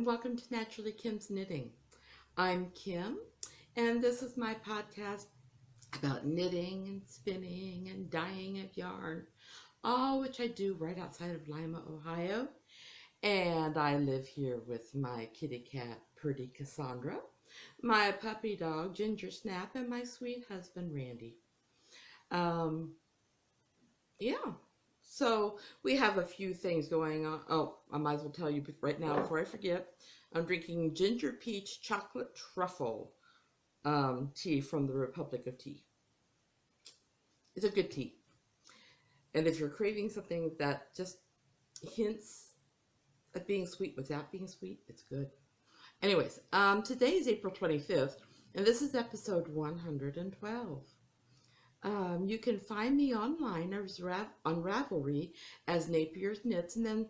welcome to Naturally Kim's Knitting. I'm Kim, and this is my podcast about knitting and spinning and dyeing of yarn, all which I do right outside of Lima, Ohio. And I live here with my kitty cat, Pretty Cassandra, my puppy dog, Ginger Snap, and my sweet husband, Randy. Um, yeah. So we have a few things going on. Oh, I might as well tell you right now before I forget. I'm drinking ginger peach chocolate truffle tea from the Republic of Tea. It's a good tea. And if you're craving something that just hints at being sweet without being sweet, it's good. Anyways, today is April 25th, and this is episode 112. You can find me online on Ravelry as NapiersKnits, and then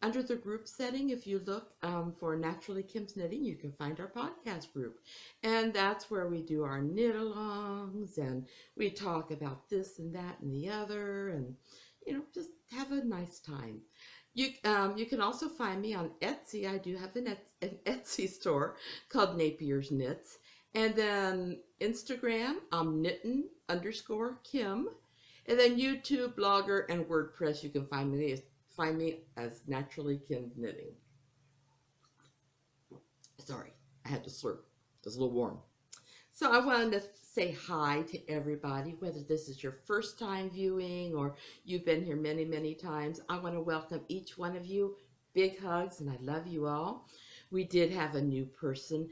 under the group setting, if you look for Naturally Kim's Knitting, you can find our podcast group. And that's where we do our knit-alongs, and we talk about this and that and the other, and, just have a nice time. You can also find me on Etsy. I do have an Etsy store called NapiersKnits. And then Instagram, I'm knittin_Kim. And then YouTube, Blogger, and WordPress, you can find me as Naturally Kim Knitting. Sorry, I had to slurp. It was a little warm. So I wanted to say hi to everybody, whether this is your first time viewing or you've been here many, many times. I want to welcome each one of you. Big hugs, and I love you all. We did have a new person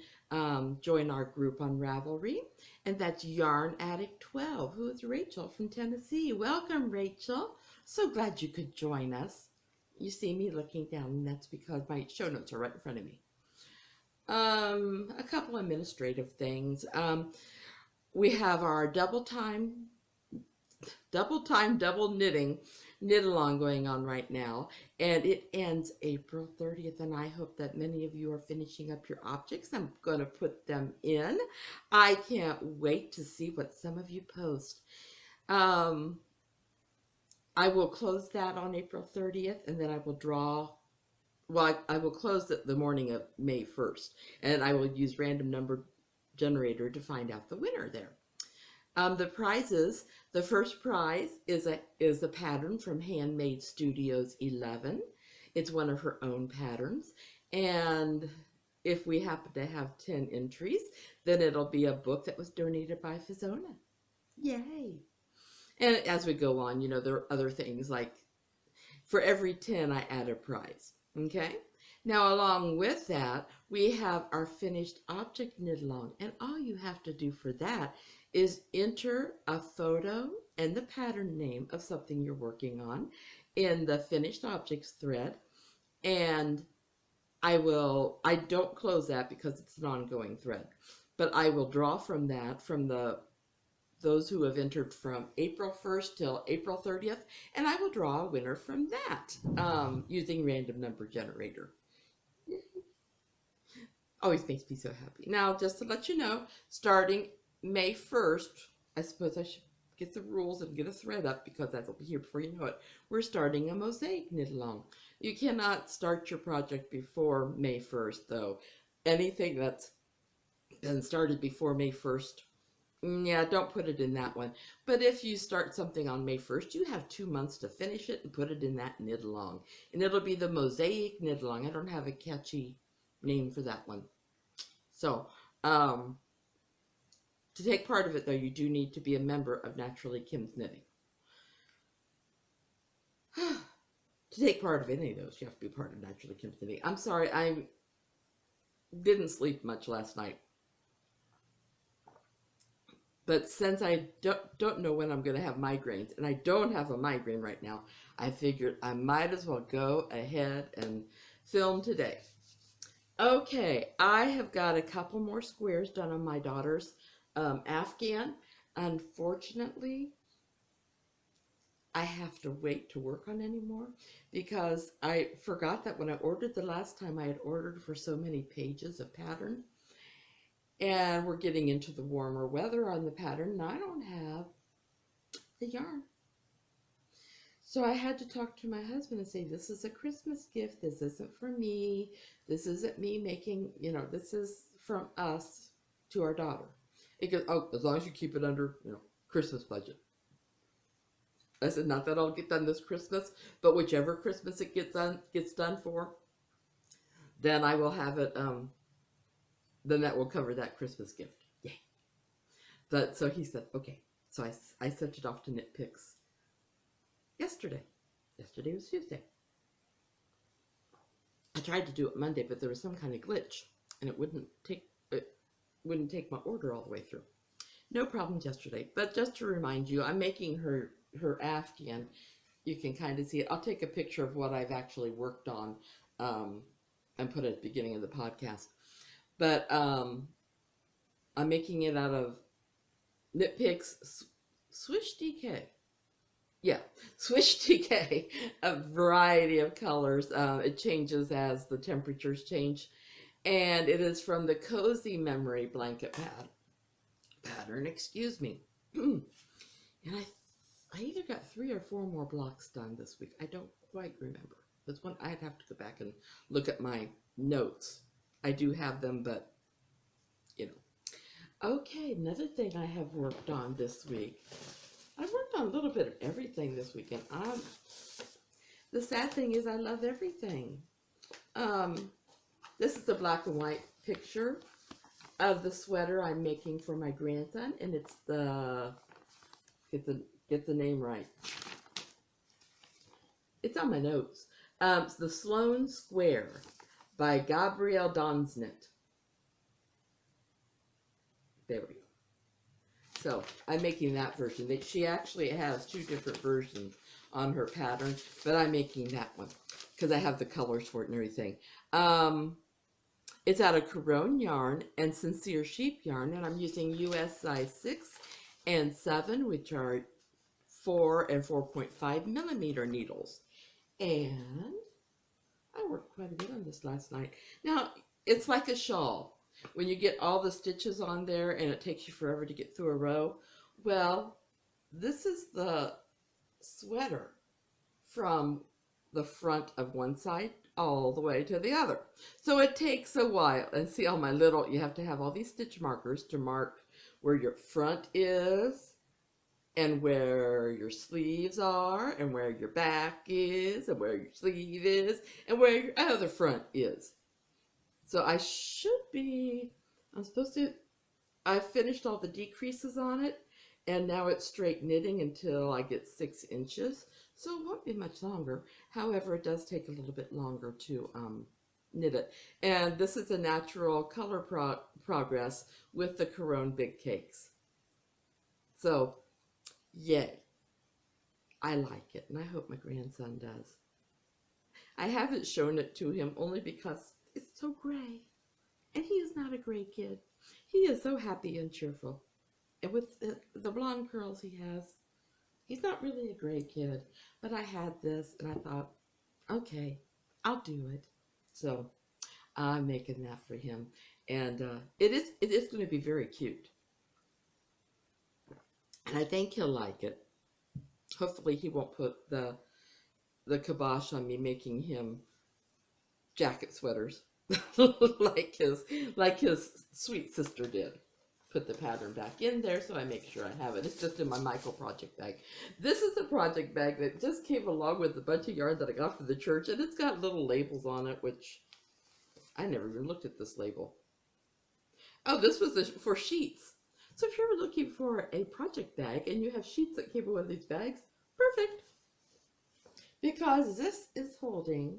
join our group on Ravelry, and that's Yarn Addict 12, who is Rachel from Tennessee. Welcome, Rachel. So glad you could join us. You see me looking down, and that's because my show notes are right in front of me. A couple administrative things. We have our double knitting knit along going on right now, and it ends April 30th, and I hope that many of you are finishing up your objects. I'm going to put them in. I can't wait to see what some of you post. I will close that on April 30th, and then I will draw. Well, I will close the morning of May 1st, and I will use random number generator to find out the winner there. The prizes, the first prize is a pattern from Handmade Studios 11. It's one of her own patterns, and if we happen to have 10 entries, then it'll be a book that was donated by Fizzona. Yay! And as we go on, there are other things like for every 10, I add a prize. Okay? Now, along with that, we have our finished object knit along, and all you have to do for that is enter a photo and the pattern name of something you're working on in the finished objects thread, and I don't close that because it's an ongoing thread, but I will draw from that, from those who have entered from April 1st till April 30th, and I will draw a winner from that using random number generator. Always makes me so happy. Now, just to let you know, starting May 1st, I suppose I should get the rules and get a thread up because that'll be here before you know it. We're starting a Mosaic knit along. You cannot start your project before May 1st, though. Anything that's been started before May 1st, yeah, don't put it in that one. But if you start something on May 1st, you have 2 months to finish it and put it in that knit along. And it'll be the Mosaic knit along. I don't have a catchy name for that one. So, to take part of it, though, you do need to be a member of Naturally Kim's Knitting. To take part of any of those, you have to be part of Naturally Kim's Knitting. I'm sorry, I didn't sleep much last night. But since I don't know when I'm going to have migraines, and I don't have a migraine right now, I figured I might as well go ahead and film today. Okay, I have got a couple more squares done on my daughter's afghan. Unfortunately, I have to wait to work on any more because I forgot that when I ordered the last time, I had ordered for so many pages of pattern. And we're getting into the warmer weather on the pattern, and I don't have the yarn. So I had to talk to my husband and say, this is a Christmas gift. This isn't for me. This isn't me making, this is from us to our daughter. It goes, oh, as long as you keep it under, Christmas budget. I said, not that I'll get done this Christmas, but whichever Christmas it gets done for, then I will have it, then that will cover that Christmas gift. Yay. But so he said, okay. So I sent it off to KnitPicks yesterday. Yesterday was Tuesday. I tried to do it Monday, but there was some kind of glitch, and it wouldn't take my order all the way through. No problems yesterday. But just to remind you, I'm making her afghan. You can kind of see it. I'll take a picture of what I've actually worked on and put it at the beginning of the podcast. But I'm making it out of KnitPicks Swish DK. Yeah, Swish DK, a variety of colors. It changes as the temperatures change. And it is from the Cozy Memory blanket pattern, excuse me. And I either got 3 or 4 more blocks done this week. I don't quite remember. This one, I'd have to go back and look at my notes. I do have them, but, Okay, another thing I have worked on this week. I worked on a little bit of everything this weekend. The sad thing is I love everything. This is a black and white picture of the sweater I'm making for my grandson, and it's get the name right. It's on my notes. It's the Sloane Square by Gabrielle Danskknit. There we go. So I'm making that version. She actually has 2 different versions on her pattern, but I'm making that one because I have the colors for it and everything. It's out of Caron yarn and sincere sheep yarn, and I'm using US size 6 and 7, which are 4 and 4.5 millimeter needles. And I worked quite a bit on this last night. Now, it's like a shawl. When you get all the stitches on there and it takes you forever to get through a row, well, this is the sweater from the front of one side all the way to the other. So it takes a while. And see all my little, you have to have all these stitch markers to mark where your front is and where your sleeves are and where your back is and where your sleeve is and where your other front is. So I finished all the decreases on it, and now it's straight knitting until I get 6 inches. So it won't be much longer. However, it does take a little bit longer to knit it. And this is a natural color progress with the Caron Big Cakes. So, yay. I like it, and I hope my grandson does. I haven't shown it to him only because it's so gray, and he is not a gray kid. He is so happy and cheerful, and with the blonde curls he has, he's not really a gray kid. But I had this, and I thought, okay, I'll do it. So I'm making that for him, and it is going to be very cute, and I think he'll like it. Hopefully, he won't put the kibosh on me making him jacket sweaters like his sweet sister did. Put the pattern back in there so I make sure I have it. It's just in my Michael project bag. This is a project bag that just came along with a bunch of yarn that I got from the church, and it's got little labels on it, which I never even looked at this label. Oh, this was for sheets. So if you're looking for a project bag and you have sheets that came with one of these bags, perfect. Because this is holding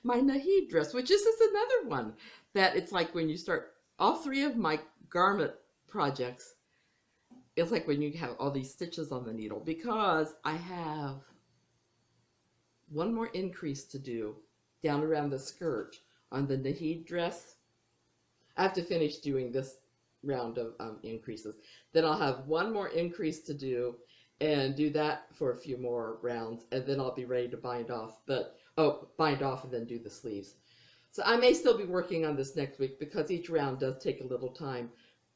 my Nahid dress, which is another one that it's like when you start all 3 of my garment projects, it's like when you have all these stitches on the needle, because I have one more increase to do down around the skirt on the Nahid dress. I have to finish doing this round of increases. Then I'll have one more increase to do and do that for a few more rounds, and then I'll be ready to bind off. Bind off and then do the sleeves. So I may still be working on this next week because each round does take a little time.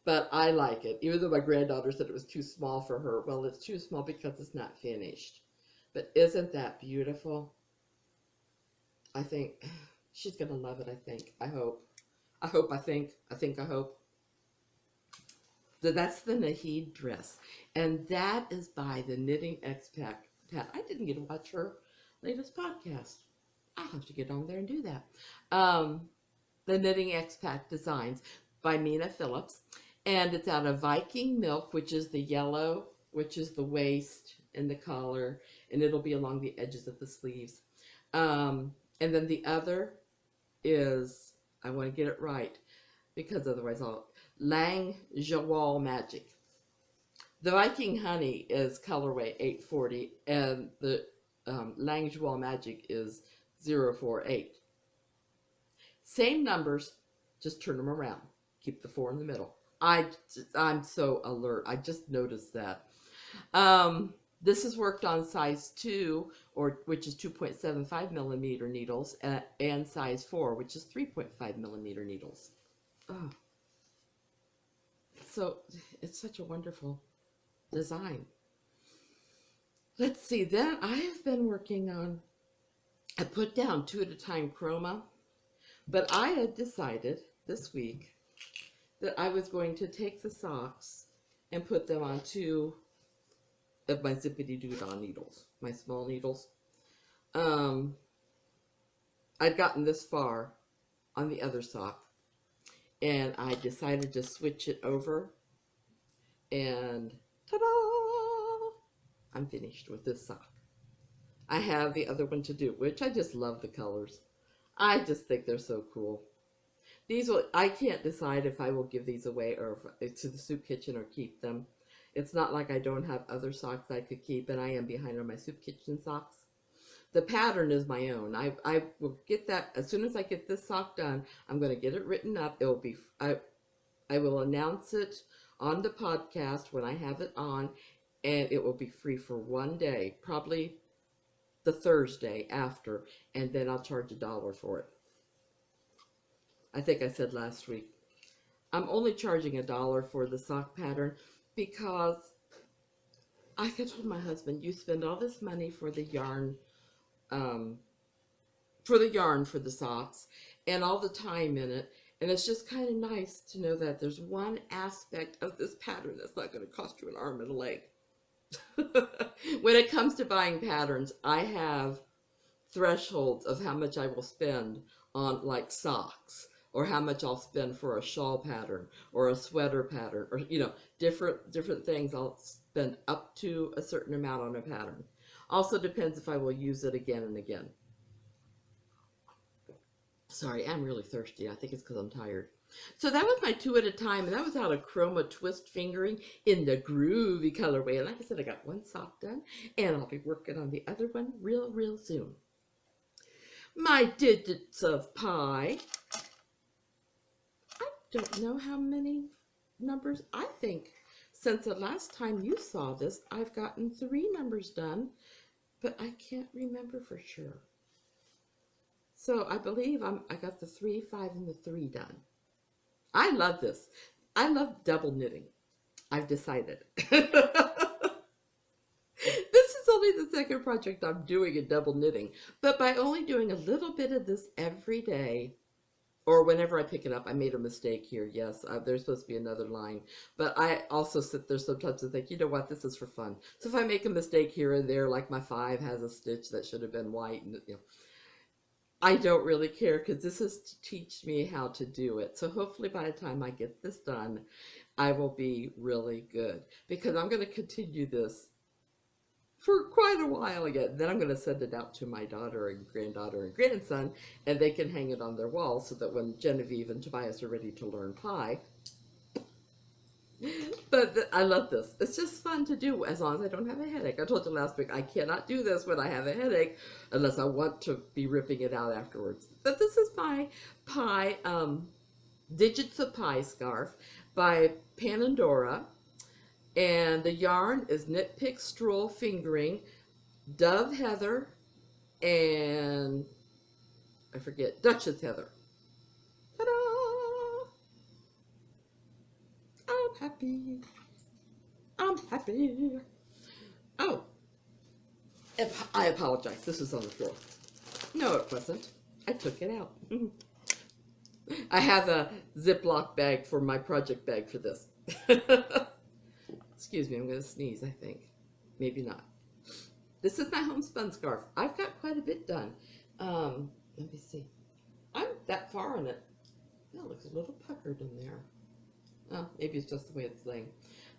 but I like it, even though my granddaughter said it was too small for her. Well, it's too small because it's not finished. But isn't that beautiful? I think she's going to love it, I think. I hope. I hope. So that's the Nahid dress. And that is by the Knitting Expat. I didn't get to watch her latest podcast. I'll have to get on there and do that. The Knitting Expat Designs by Mina Phillips. And it's out of Viking milk, which is the yellow, which is the waist and the collar. And it'll be along the edges of the sleeves. And then the other is, I want to get it right, because otherwise I'll, Lang Jawoll Magic. The Viking Honey is colorway 840, and the Lang Jawoll Magic is 048. Same numbers, just turn them around. Keep the 4 in the middle. I'm so alert. I just noticed that. This is worked on size 2, which is 2.75 millimeter needles, and size 4, which is 3.5 millimeter needles. Oh. So it's such a wonderful design. Let's see, then I have been working on, I put down 2 at a time chroma, but I had decided this week that I was going to take the socks and put them on 2 of my zippity-doo-dah needles, my small needles. I'd gotten this far on the other sock, and I decided to switch it over, and ta-da! I'm finished with this sock. I have the other one to do, which I just love the colors. I just think they're so cool. These will, I can't decide if I will give these away or if, to the soup kitchen or keep them. It's not like I don't have other socks I could keep, and I am behind on my soup kitchen socks. The pattern is my own. I will get that as soon as I get this sock done. I'm going to get it written up. It will be, I will announce it on the podcast when I have it on, and it will be free for 1 day, probably the Thursday after, and then I'll charge $1 for it. I think I said last week. I'm only charging $1 for the sock pattern because I told my husband, you spend all this money for the yarn, for the socks and all the time in it, and it's just kind of nice to know that there's one aspect of this pattern that's not going to cost you an arm and a leg. When it comes to buying patterns, I have thresholds of how much I will spend on like socks, or how much I'll spend for a shawl pattern or a sweater pattern, or different things. I'll spend up to a certain amount on a pattern. Also depends if I will use it again and again. Sorry, I'm really thirsty. I think it's because I'm tired. So that was my 2 at a time, and that was out of Chroma Twist Fingering in the groovy colorway. And like I said, I got 1 sock done, and I'll be working on the other one real soon. My digits of pi. I don't know how many numbers. I think since the last time you saw this, I've gotten 3 numbers done, but I can't remember for sure. So I believe I got the 3, 5, and the 3 done. I love this. I love double knitting. I've decided. This is only the second project I'm doing in double knitting, but by only doing a little bit of this every day, or whenever I pick it up, I made a mistake here. Yes, there's supposed to be another line, but I also sit there sometimes and think, you know what, this is for fun. So if I make a mistake here and there, like my 5 has a stitch that should have been white, and you know, I don't really care, because this is to teach me how to do it. So hopefully by the time I get this done, I will be really good, because I'm going to continue this for quite a while again. Then I'm going to send it out to my daughter and granddaughter and grandson, and they can hang it on their wall so that when Genevieve and Tobias are ready to learn pie. But I love this. It's just fun to do as long as I don't have a headache. I told you last week, I cannot do this when I have a headache unless I want to be ripping it out afterwards. But this is my pie, Digits of Pie scarf by Panandora. And the yarn is KnitPicks Stroll Fingering, Dove Heather, and I forget, Duchess Heather. Ta-da! I happy. I'm happy. Oh, I apologize. This was on the floor. No, it wasn't. I took it out. I have a Ziploc bag for my project bag for this. Excuse me, I'm going to sneeze, I think. Maybe not. This is my homespun scarf. I've got quite a bit done. Let me see. I'm that far on it. It looks a little puckered in there. Oh, maybe it's just the way it's laying.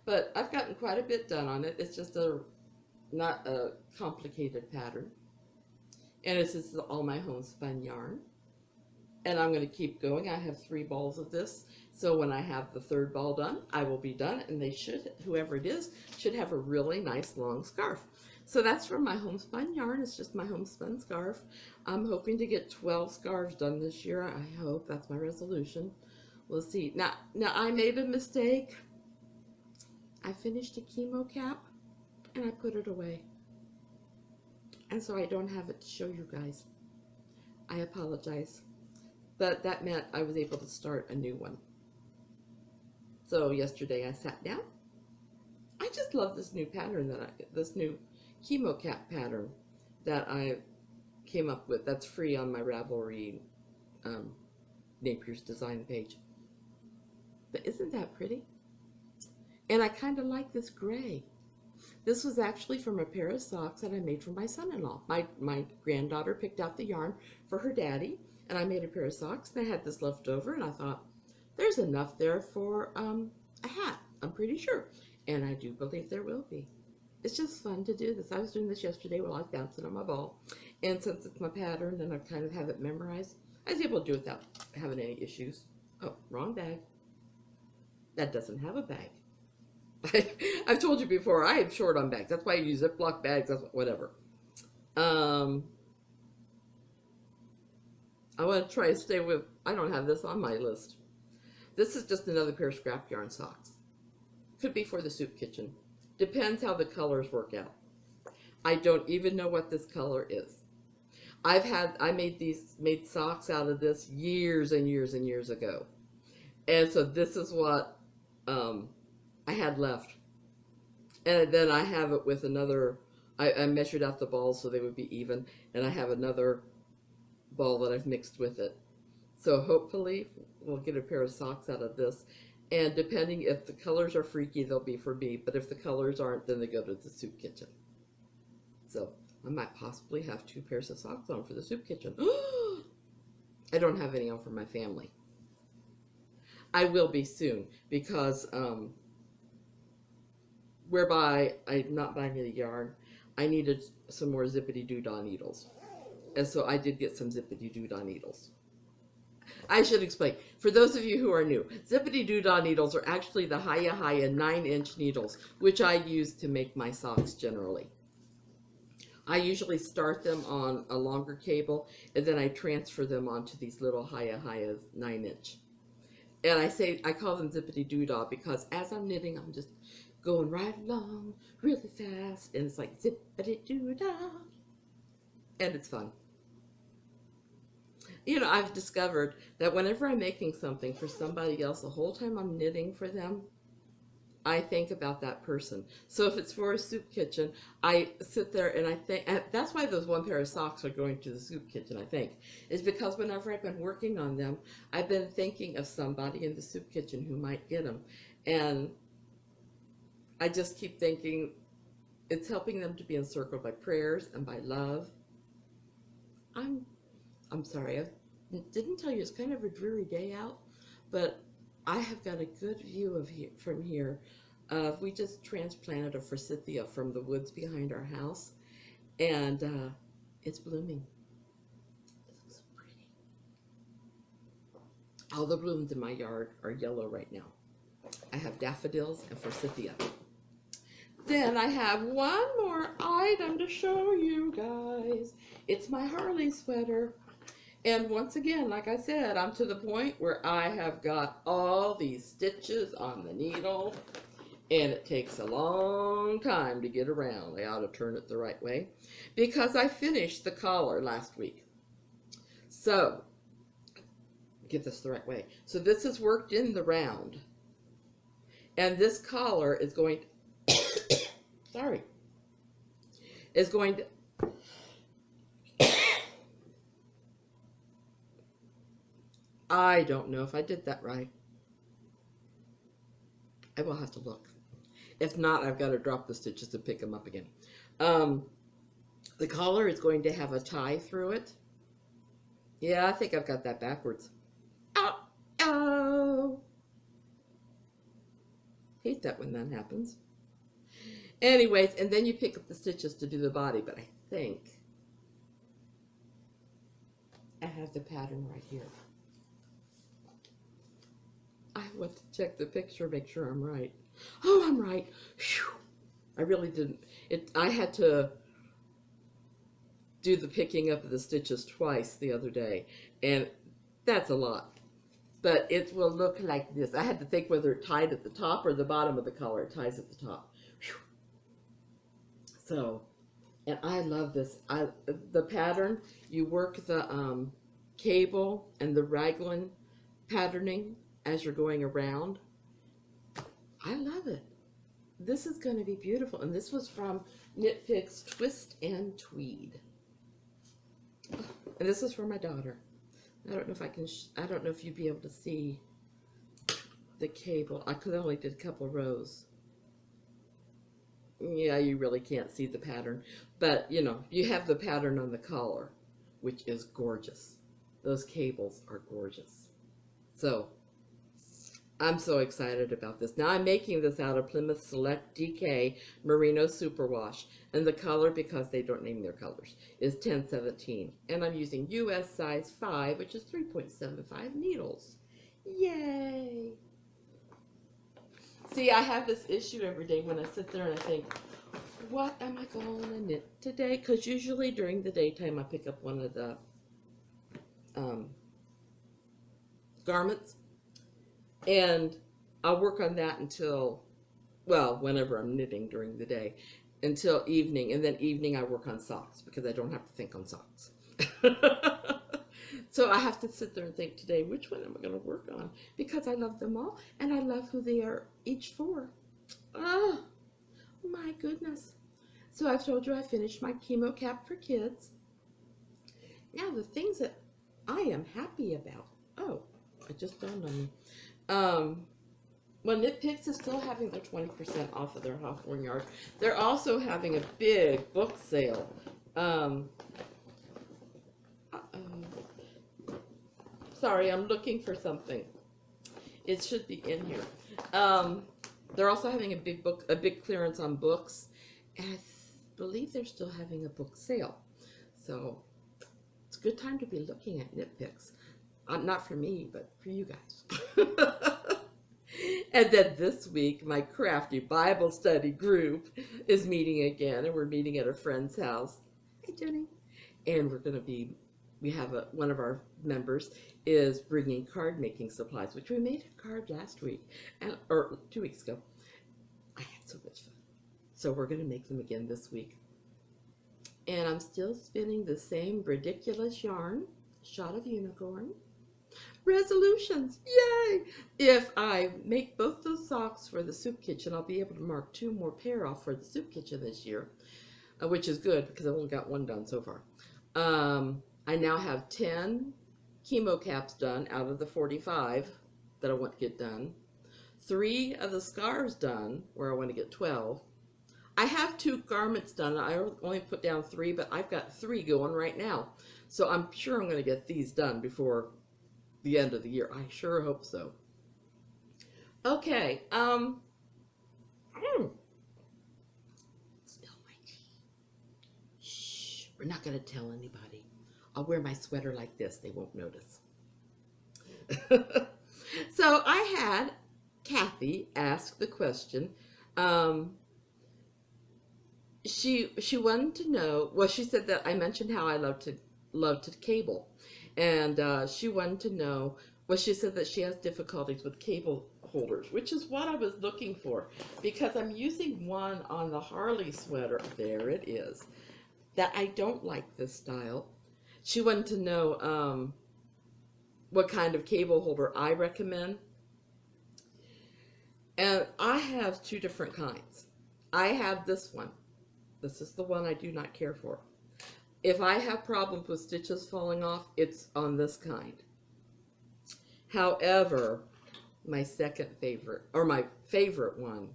But I've gotten quite a bit done on it. It's just not a complicated pattern. And this is all my homespun yarn. And I'm going to keep going. I have 3 balls of this. So when I have the 3rd ball done, I will be done. And they should, whoever it is, should have a really nice long scarf. So that's from my homespun yarn. It's just my homespun scarf. I'm hoping to get 12 scarves done this year. I hope. That's my resolution. We'll see. Now I made a mistake. I finished a chemo cap and I put it away. And so I don't have it to show you guys. I apologize. But that meant I was able to start a new one. So yesterday I sat down. I just love this new pattern this new chemo cap pattern that I came up with. That's free on my Ravelry Napier's design page. But isn't that pretty? And I kind of like this gray. This was actually from a pair of socks that I made for my son-in-law. My granddaughter picked out the yarn for her daddy, and I made a pair of socks, and I had this left over, and I thought, there's enough there for a hat, I'm pretty sure. And I do believe there will be. It's just fun to do this. I was doing this yesterday while I was bouncing on my ball, and since it's my pattern and I kind of have it memorized, I was able to do it without having any issues. Oh, wrong bag. That doesn't have a bag. I've told you before, I am short on bags. That's why I use Ziploc bags, that's whatever. I want to try to stay with, I don't have this on my list. This is just another pair of scrap yarn socks. Could be for the soup kitchen. Depends how the colors work out. I don't even know what this color is. I made socks out of this years and years and years ago. And so this is what I had left. And then I have it with another, I measured out the balls so they would be even, and I have another ball that I've mixed with it. So hopefully we'll get a pair of socks out of this. And depending if the colors are freaky, they'll be for me. But if the colors aren't, then they go to the soup kitchen. So I might possibly have 2 pairs of socks on for the soup kitchen. I don't have any on for my family. I will be soon because whereby I'm not buying any yarn, I needed some more zippity doodah needles. And so I did get some zippity doodah needles. I should explain. For those of you who are new, zippity doodah needles are actually the Haya 9-inch needles, which I use to make my socks generally. I usually start them on a longer cable, and then I transfer them onto these little Haya 9-inch. And I call them zippity doodah because as I'm knitting, I'm just going right along really fast, and it's like zippity doodah, and it's fun. You know, I've discovered that whenever I'm making something for somebody else, the whole time I'm knitting for them, I think about that person. So if it's for a soup kitchen, I sit there and I think, and that's why those 1 pair of socks are going to the soup kitchen, I think, is because whenever I've been working on them, I've been thinking of somebody in the soup kitchen who might get them. And I just keep thinking it's helping them to be encircled by prayers and by love. I'm sorry, I didn't tell you it's kind of a dreary day out, but I have got a good view of from here. We just transplanted a forsythia from the woods behind our house, and it's blooming. It looks so pretty. All the blooms in my yard are yellow right now. I have daffodils and forsythia. Then I have one more item to show you guys. It's my Harley sweater. And once again, like I said, I'm to the point where I have got all these stitches on the needle, and it takes a long time to get around. I ought to turn it the right way because I finished the collar last week. So, get this the right way. So this is worked in the round. And this collar is going to, sorry, is going to, I don't know if I did that right. I will have to look. If not, I've got to drop the stitches to pick them up again. The collar is going to have a tie through it. Yeah, I think I've got that backwards. Ow! Ow! Hate that when that happens. Anyways, and then you pick up the stitches to do the body, but I think I have the pattern right here. I want to check the picture, make sure I'm right. Oh, I'm right. Whew. I really didn't. I had to do the picking up of the stitches twice the other day, and that's a lot. But it will look like this. I had to think whether it tied at the top or the bottom of the collar. It ties at the top. Whew. So, and I love this. The pattern, you work the cable and the raglan patterning as you're going around. I love it. This is going to be beautiful. And this was from KnitPicks Twist and Tweed. And this is for my daughter. I don't know if I can, I don't know if you'd be able to see the cable. I could only did a couple of rows. Yeah, you really can't see the pattern. But, you know, you have the pattern on the collar, which is gorgeous. Those cables are gorgeous. So, I'm so excited about this. Now I'm making this out of Plymouth Select DK Merino Superwash. And the color, because they don't name their colors, is 1017. And I'm using US size 5, which is 3.75 needles. Yay! See, I have this issue every day when I sit there and I think, what am I going to knit today? Because usually during the daytime I pick up one of the garments. And I'll work on that until, well, whenever I'm knitting during the day, until evening. And then evening I work on socks because I don't have to think on socks. So I have to sit there and think today, which one am I going to work on? Because I love them all and I love who they are each for. Oh, my goodness. So I've told you I finished my chemo cap for kids. Now the things that I am happy about. Oh, it just dawned on me. Well, KnitPicks is still having their 20% off of their Hawthorn yard. They're also having a big book sale. Sorry, I'm looking for something. It should be in here. They're also having a big clearance on books. And I believe they're still having a book sale. So it's a good time to be looking at KnitPicks. Not for me, but for you guys. And then this week, my crafty Bible study group is meeting again, and we're meeting at a friend's house. Hey, Jenny. And we're going to be, we have one of our members is bringing card making supplies, which we made a card last week, or 2 weeks ago. I had so much fun. So we're going to make them again this week. And I'm still spinning the same ridiculous yarn, Shot of Unicorn. Resolutions, yay! If I make both those socks for the soup kitchen, I'll be able to mark 2 more pair off for the soup kitchen this year, which is good because I've only got 1 done so far. I now have 10 chemo caps done out of the 45 that I want to get done. 3 of the scarves done, where I want to get 12. I have 2 garments done. I only put down 3, but I've got 3 going right now. So I'm sure I'm going to get these done before the end of the year. I sure hope so. Okay. Spill my tea. Shh. We're not going to tell anybody. I'll wear my sweater like this. They won't notice. So I had Kathy ask the question. She wanted to know, well, she said that I mentioned how I love to cable. And she wanted to know, well, she said that she has difficulties with cable holders, which is what I was looking for, because I'm using one on the Harley sweater, there it is, that I don't like this style. She wanted to know what kind of cable holder I recommend. And I have two different kinds. I have this one. This is the one I do not care for. If I have problems with stitches falling off, it's on this kind. However, my second favorite, or my favorite one,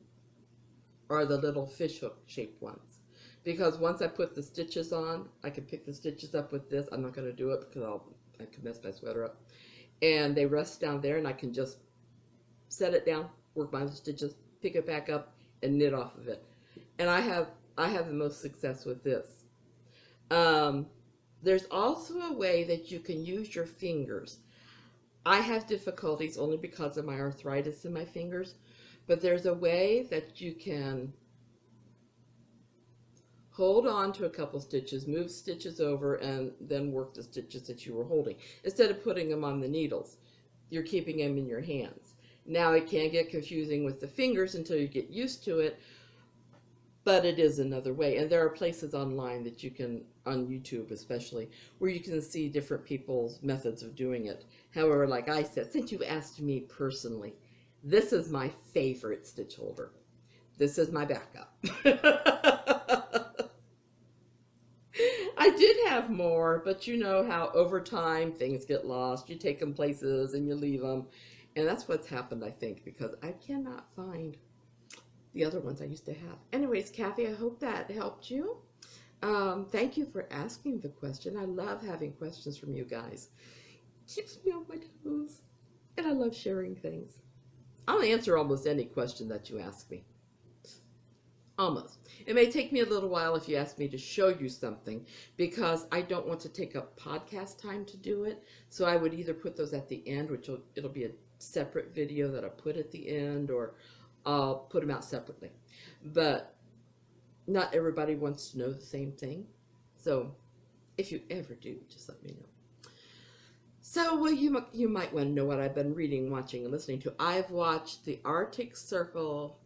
are the little fishhook shaped ones. Because once I put the stitches on, I can pick the stitches up with this. I'm not going to do it because I could mess my sweater up. And they rest down there, and I can just set it down, work my stitches, pick it back up, and knit off of it. And I have the most success with this. There's also a way that you can use your fingers. I have difficulties only because of my arthritis in my fingers, but there's a way that you can hold on to a couple stitches, move stitches over, and then work the stitches that you were holding. Instead of putting them on the needles, you're keeping them in your hands. Now, it can get confusing with the fingers until you get used to it, but it is another way. And there are places online that you can, on YouTube especially, where you can see different people's methods of doing it. However, like I said, since you asked me personally, this is my favorite stitch holder. This is my backup. I did have more, but you know how over time things get lost. You take them places and you leave them. And that's what's happened, I think, because I cannot find the other ones I used to have. Anyways, Kathy, I hope that helped you. Thank you for asking the question. I love having questions from you guys. Keeps me on my toes. And I love sharing things. I'll answer almost any question that you ask me. Almost. It may take me a little while if you ask me to show you something, because I don't want to take up podcast time to do it. So I would either put those at the end, which it'll be a separate video that I put at the end, or I'll put them out separately. But not everybody wants to know the same thing. So if you ever do, just let me know. So, well, you might want to know what I've been reading, watching, and listening to. I've watched the Arctic Circle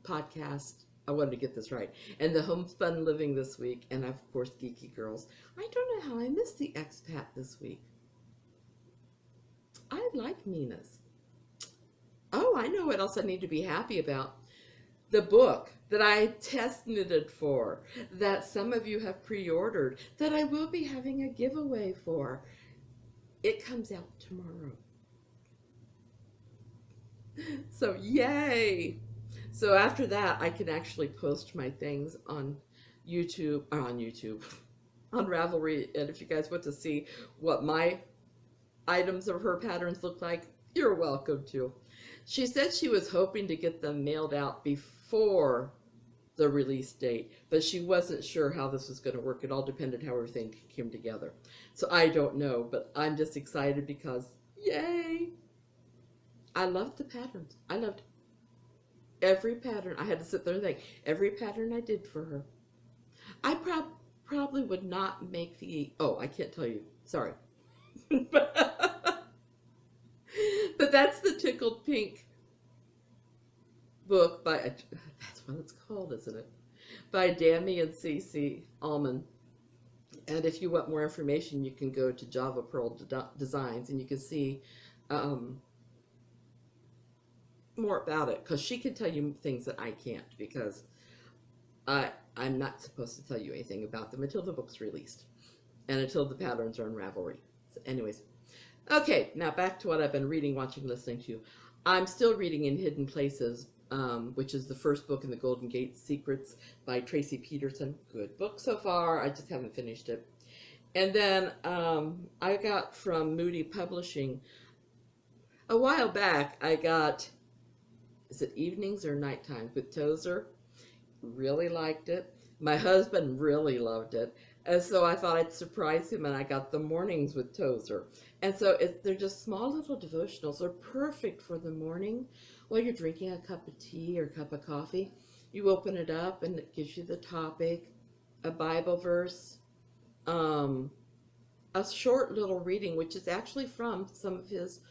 podcast. I wanted to get this right. And the Homespun Living this week. And, of course, Geeky Girls. I don't know how I missed the Expat this week. I like Mina's. Oh, I know what else I need to be happy about. The book that I test knitted for, that some of you have pre-ordered, that I will be having a giveaway for. It comes out tomorrow. So, yay! So after that, I can actually post my things on YouTube, on Ravelry. And if you guys want to see what my items of her patterns look like, you're welcome to. She said she was hoping to get them mailed out before the release date, but she wasn't sure how this was going to work. It all depended how everything came together. So I don't know, but I'm just excited because, yay! I loved the patterns. I loved every pattern. I had to sit there and think, every pattern I did for her. I probably would not make the, oh, I can't tell you, sorry. But that's the Tickled Pink book by, that's what it's called, isn't it? By Dammy and Cece Allman. And if you want more information, you can go to Java Pearl Designs and you can see more about it, because she can tell you things that I can't, because I'm not supposed to tell you anything about them until the book's released and until the patterns are on Ravelry. So anyways, okay, now back to what I've been reading, watching, listening to. I'm still reading In Hidden Places, which is the first book in the Golden Gate Secrets by Tracy Peterson. Good book so far. I just haven't finished it. And then I got from Moody Publishing a while back. I got, is it Evenings or Nighttime with Tozer? Really liked it. My husband really loved it. And so I thought I'd surprise him, and I got the Mornings with Tozer. And so they're just small little devotionals. They're perfect for the morning while you're drinking a cup of tea or a cup of coffee. You open it up, and it gives you the topic, a Bible verse, a short little reading, which is actually from some of his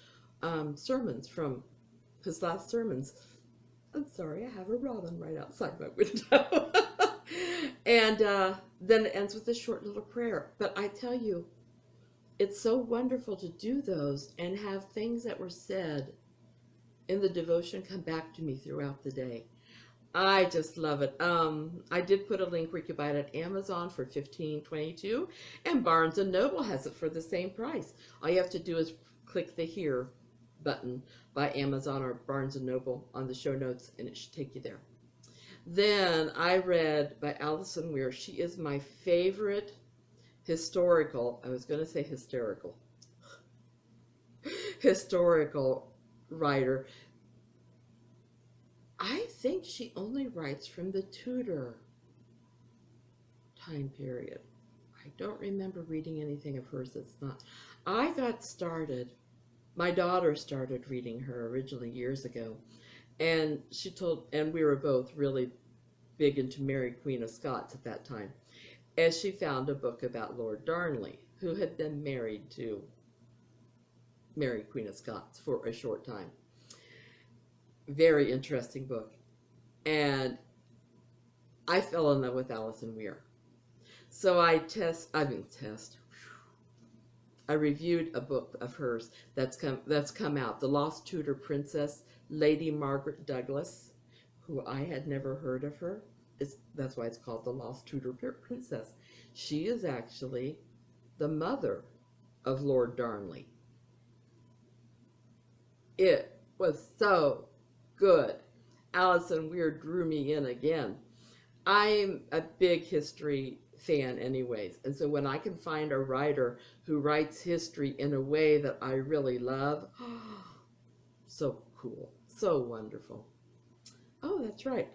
sermons, from his last sermons. I'm sorry, I have a robin right outside my window. And then it ends with a short little prayer. But I tell you, it's so wonderful to do those and have things that were said in the devotion come back to me throughout the day. I just love it. I did put a link where you can buy it at Amazon for $15.22, and Barnes & Noble has it for the same price. All you have to do is click the Here button by Amazon or Barnes & Noble on the show notes, and it should take you there. Then I read by Alison Weir. She is my favorite historical, I was going to say hysterical, historical writer. I think she only writes from the Tudor time period. I don't remember reading anything of hers that's not. I got started, my daughter started reading her originally years ago, and she told, and we were both really big into Mary Queen of Scots at that time, as she found a book about Lord Darnley, who had been married to Mary Queen of Scots for a short time. Very interesting book. And I fell in love with Alison Weir. So I reviewed a book of hers that's come out, The Lost Tudor Princess, Lady Margaret Douglas, who I had never heard of her. That's why it's called The Lost Tudor Princess. She is actually the mother of Lord Darnley. It was so good. Alison Weir drew me in again. I'm a big history fan anyways, and so when I can find a writer who writes history in a way that I really love, so cool, so wonderful. Oh, that's right.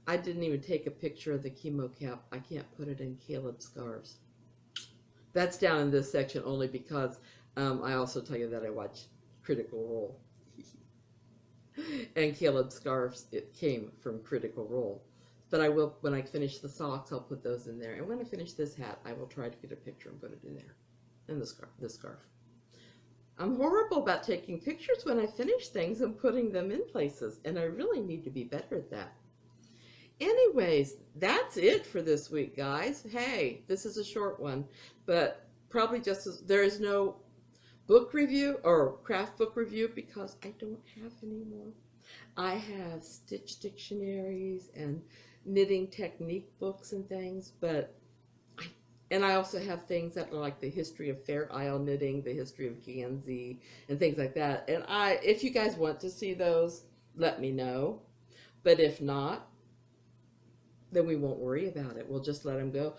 I didn't even take a picture of the chemo cap. I can't put it in Caleb's scarves. That's down in this section only because I also tell you that I watch Critical Role. And Caleb's scarves, it came from Critical Role. But I will, when I finish the socks, I'll put those in there. And when I finish this hat, I will try to get a picture and put it in there. And this scarf. I'm horrible about taking pictures when I finish things and putting them in places. And I really need to be better at that. Anyways, that's it for this week, guys. Hey, this is a short one, but probably just as, there is no book review or craft book review because I don't have any more. I have stitch dictionaries and knitting technique books and things, but I also have things that are like the history of Fair Isle knitting, the history of Gansey, and things like that. And if you guys want to see those, let me know. But if not, then we won't worry about it. We'll just let them go.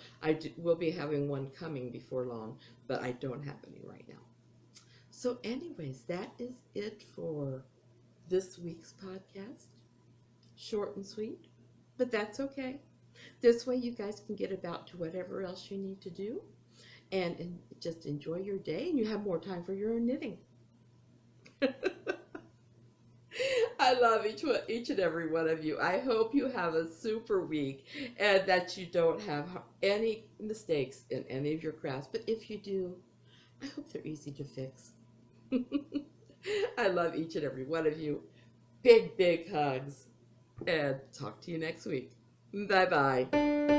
We'll be having one coming before long, but I don't have any right now. So anyways, that is it for this week's podcast. Short and sweet, but that's okay. This way you guys can get about to whatever else you need to do and just enjoy your day, and you have more time for your own knitting. I love each and every one of you. I hope you have a super week and that you don't have any mistakes in any of your crafts. But if you do, I hope they're easy to fix. I love each and every one of you. Big, big hugs. And talk to you next week. Bye-bye.